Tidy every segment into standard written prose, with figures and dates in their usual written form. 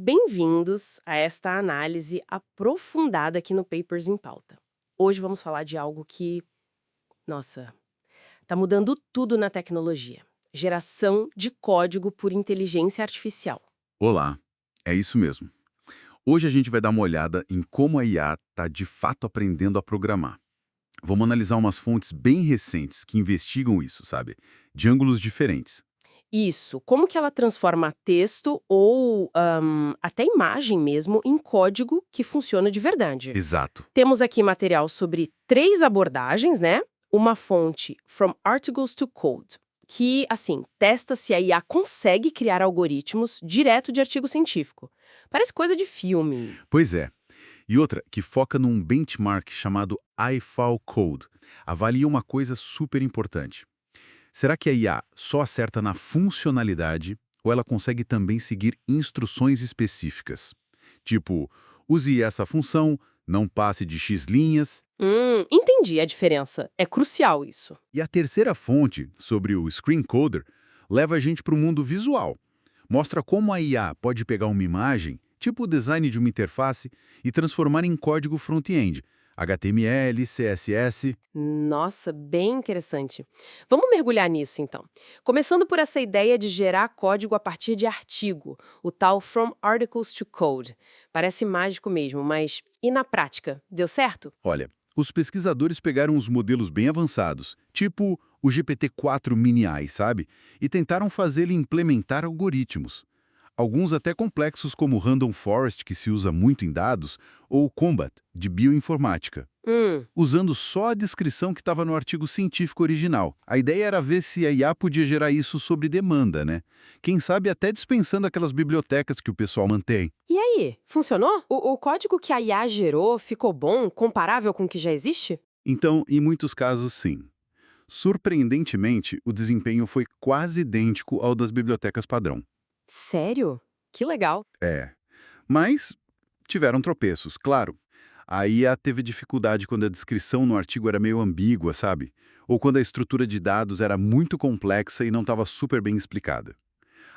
Bem-vindos a esta análise aprofundada aqui no Papers em Pauta. Hoje vamos falar de algo que, nossa, está mudando tudo na tecnologia. Geração de código por inteligência artificial. Olá, é isso mesmo. Hoje a gente vai dar uma olhada em como a IA está de fato aprendendo a programar. Vamos analisar umas fontes bem recentes que investigam isso, sabe? De ângulos diferentes. Isso, como que ela transforma texto ou até imagem mesmo em código que funciona de verdade. Exato. Temos aqui material sobre 3 abordagens, né? Uma fonte, From Articles to Code, que, assim, testa se a IA consegue criar algoritmos direto de artigo científico. Parece coisa de filme. Pois é. E outra, que foca num benchmark chamado iFall Code. Avalia uma coisa super importante. Será que a IA só acerta na funcionalidade ou ela consegue também seguir instruções específicas? Tipo, use essa função, não passe de X linhas. Entendi a diferença. É crucial isso. E a terceira fonte, sobre o Screen Coder, leva a gente para o mundo visual. Mostra como a IA pode pegar uma imagem, tipo o design de uma interface, e transformar em código front-end, HTML, CSS. Nossa, bem interessante. Vamos mergulhar nisso, então. Começando por essa ideia de gerar código a partir de artigo, o tal From Articles to Code. Parece mágico mesmo, mas e na prática? Deu certo? Olha, os pesquisadores pegaram os modelos bem avançados, tipo o GPT-4 Mini-AI, sabe? E tentaram fazer ele implementar algoritmos. Alguns até complexos como o Random Forest, que se usa muito em dados, ou o Combat, de bioinformática, Hum. usando só a descrição que estava no artigo científico original. A ideia era ver se a IA podia gerar isso sob demanda, né? Quem sabe até dispensando aquelas bibliotecas que o pessoal mantém. E aí, funcionou? O código que a IA gerou ficou bom, comparável com o que já existe? Então, em muitos casos, sim. Surpreendentemente, o desempenho foi quase idêntico ao das bibliotecas padrão. Sério? Que legal. É. Mas tiveram tropeços, claro. A IA teve dificuldade quando a descrição no artigo era meio ambígua, sabe? Ou quando a estrutura de dados era muito complexa e não estava super bem explicada.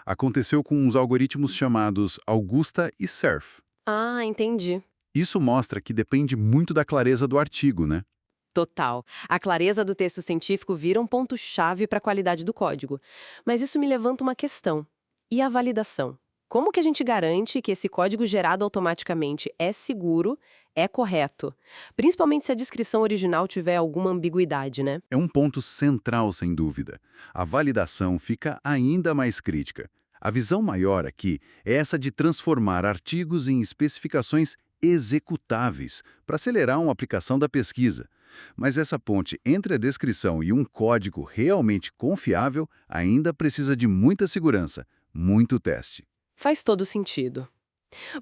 Aconteceu com uns algoritmos chamados Augusta e Surf. Ah, entendi. Isso mostra que depende muito da clareza do artigo, né? Total. A clareza do texto científico vira um ponto-chave para a qualidade do código. Mas isso me levanta uma questão. E a validação? Como que a gente garante que esse código gerado automaticamente é seguro, é correto? Principalmente se a descrição original tiver alguma ambiguidade, né? É um ponto central, sem dúvida. A validação fica ainda mais crítica. A visão maior aqui é essa de transformar artigos em especificações executáveis para acelerar uma aplicação da pesquisa. Mas essa ponte entre a descrição e um código realmente confiável ainda precisa de muita segurança, muito teste. Faz todo sentido.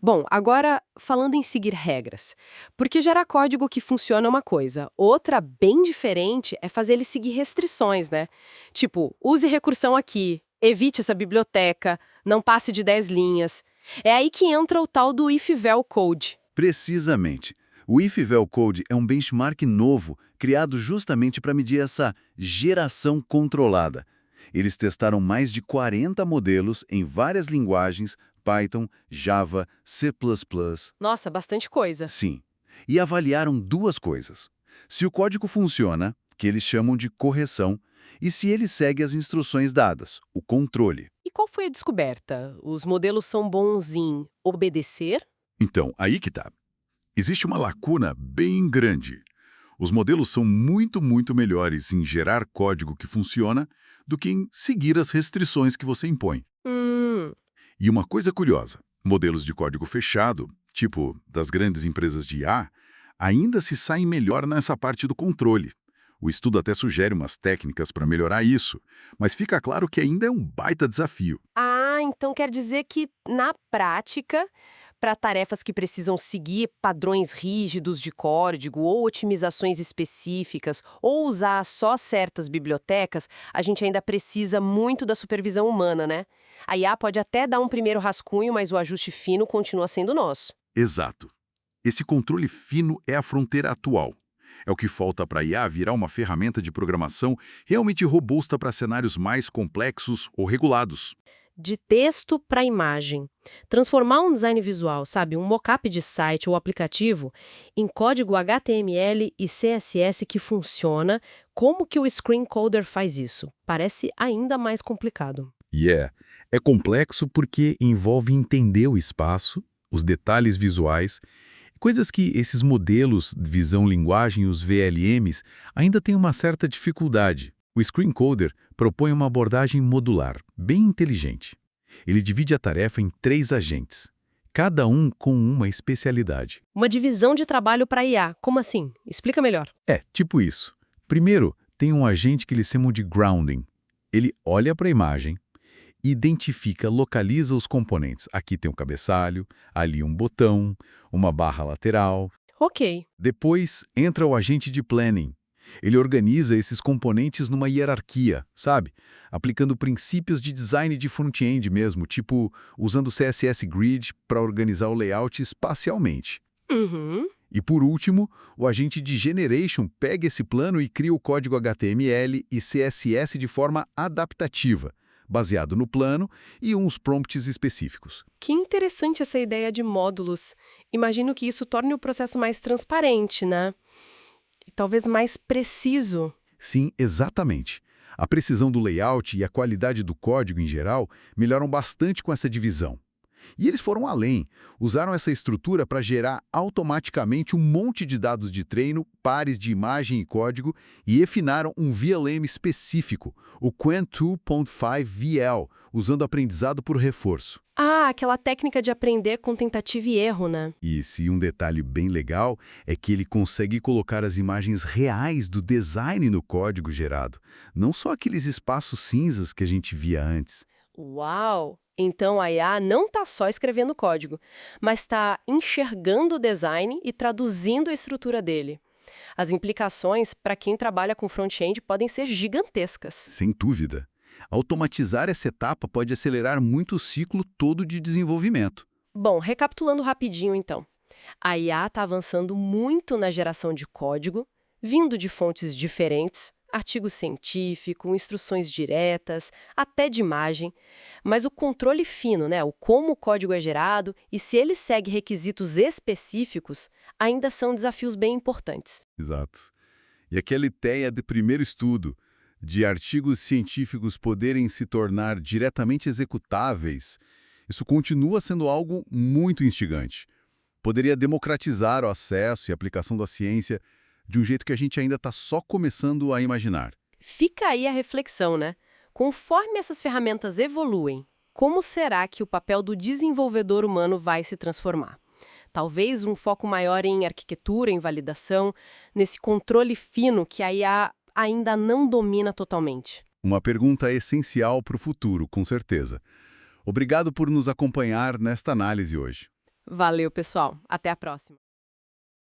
Bom, agora falando em seguir regras. Porque gerar código que funciona é uma coisa, outra bem diferente é fazer ele seguir restrições, né? Tipo, use recursão aqui, evite essa biblioteca, não passe de 10 linhas. É aí que entra o tal do if-vel code. Precisamente. O if-vel code é um benchmark novo, criado justamente para medir essa geração controlada. Eles testaram mais de 40 modelos em várias linguagens, Python, Java, C++. Nossa, bastante coisa. Sim. E avaliaram duas coisas. Se o código funciona, que eles chamam de correção, e se ele segue as instruções dadas, o controle. E qual foi a descoberta? Os modelos são bons em obedecer? Então, aí que tá. Existe uma lacuna bem grande. Os modelos são muito melhores em gerar código que funciona do que em seguir as restrições que você impõe. Hum. E uma coisa curiosa, modelos de código fechado, tipo das grandes empresas de IA, ainda se saem melhor nessa parte do controle. O estudo até sugere umas técnicas para melhorar isso, mas fica claro que ainda é um baita desafio. Ah, então quer dizer que, na prática, para tarefas que precisam seguir padrões rígidos de código ou otimizações específicas, ou usar só certas bibliotecas, a gente ainda precisa muito da supervisão humana, né? A IA pode até dar um primeiro rascunho, mas o ajuste fino continua sendo nosso. Exato. Esse controle fino é a fronteira atual. É o que falta para a IA virar uma ferramenta de programação realmente robusta para cenários mais complexos ou regulados. de texto para imagem. Transformar um design visual, sabe, um mockup de site ou aplicativo, em código HTML e CSS que funciona, como que o Screen Coder faz isso? Parece ainda mais complicado. É complexo porque envolve entender o espaço, os detalhes visuais, coisas que esses modelos de visão-linguagem e os VLMs ainda têm uma certa dificuldade. O Screen Coder propõe uma abordagem modular, bem inteligente. Ele divide a tarefa em 3 agentes, cada um com uma especialidade. Uma divisão de trabalho para IA, como assim? Explica melhor. Tipo isso. Primeiro, tem um agente que eles chamam de grounding. Ele olha para a imagem, identifica, localiza os componentes. Aqui tem um cabeçalho, ali um botão, uma barra lateral. Ok. Depois, entra o agente de planning. Ele organiza esses componentes numa hierarquia, sabe? Aplicando princípios de design de front-end mesmo, tipo usando CSS Grid para organizar o layout espacialmente. Uhum. E por último, o agente de Generation pega esse plano e cria o código HTML e CSS de forma adaptativa, baseado no plano e uns prompts específicos. Que interessante essa ideia de módulos. Imagino que isso torne o processo mais transparente, né? E talvez mais preciso. Sim, exatamente. A precisão do layout e a qualidade do código em geral melhoram bastante com essa divisão. E eles foram além, usaram essa estrutura para gerar automaticamente um monte de dados de treino, pares de imagem e código, e refinaram um VLM específico, o Qwen 2.5VL, usando aprendizado por reforço. Ah, aquela técnica de aprender com tentativa e erro, né? Isso, e um detalhe bem legal é que ele consegue colocar as imagens reais do design no código gerado, não só aqueles espaços cinzas que a gente via antes. Uau! Então a IA não está só escrevendo código, mas está enxergando o design e traduzindo a estrutura dele. As implicações para quem trabalha com front-end podem ser gigantescas. Sem dúvida. Automatizar essa etapa pode acelerar muito o ciclo todo de desenvolvimento. Bom, recapitulando rapidinho então. A IA está avançando muito na geração de código, vindo de fontes diferentes, artigo científico, instruções diretas, até de imagem, mas o controle fino, né, o como o código é gerado e se ele segue requisitos específicos, ainda são desafios bem importantes. Exato. E aquela ideia de primeiro estudo, de artigos científicos poderem se tornar diretamente executáveis, isso continua sendo algo muito instigante. Poderia democratizar o acesso e aplicação da ciência de um jeito que a gente ainda está só começando a imaginar. Fica aí a reflexão, né? Conforme essas ferramentas evoluem, como será que o papel do desenvolvedor humano vai se transformar? Talvez um foco maior em arquitetura, em validação, nesse controle fino que a IA ainda não domina totalmente. Uma pergunta essencial para o futuro, com certeza. Obrigado por nos acompanhar nesta análise hoje. Valeu, pessoal. Até a próxima.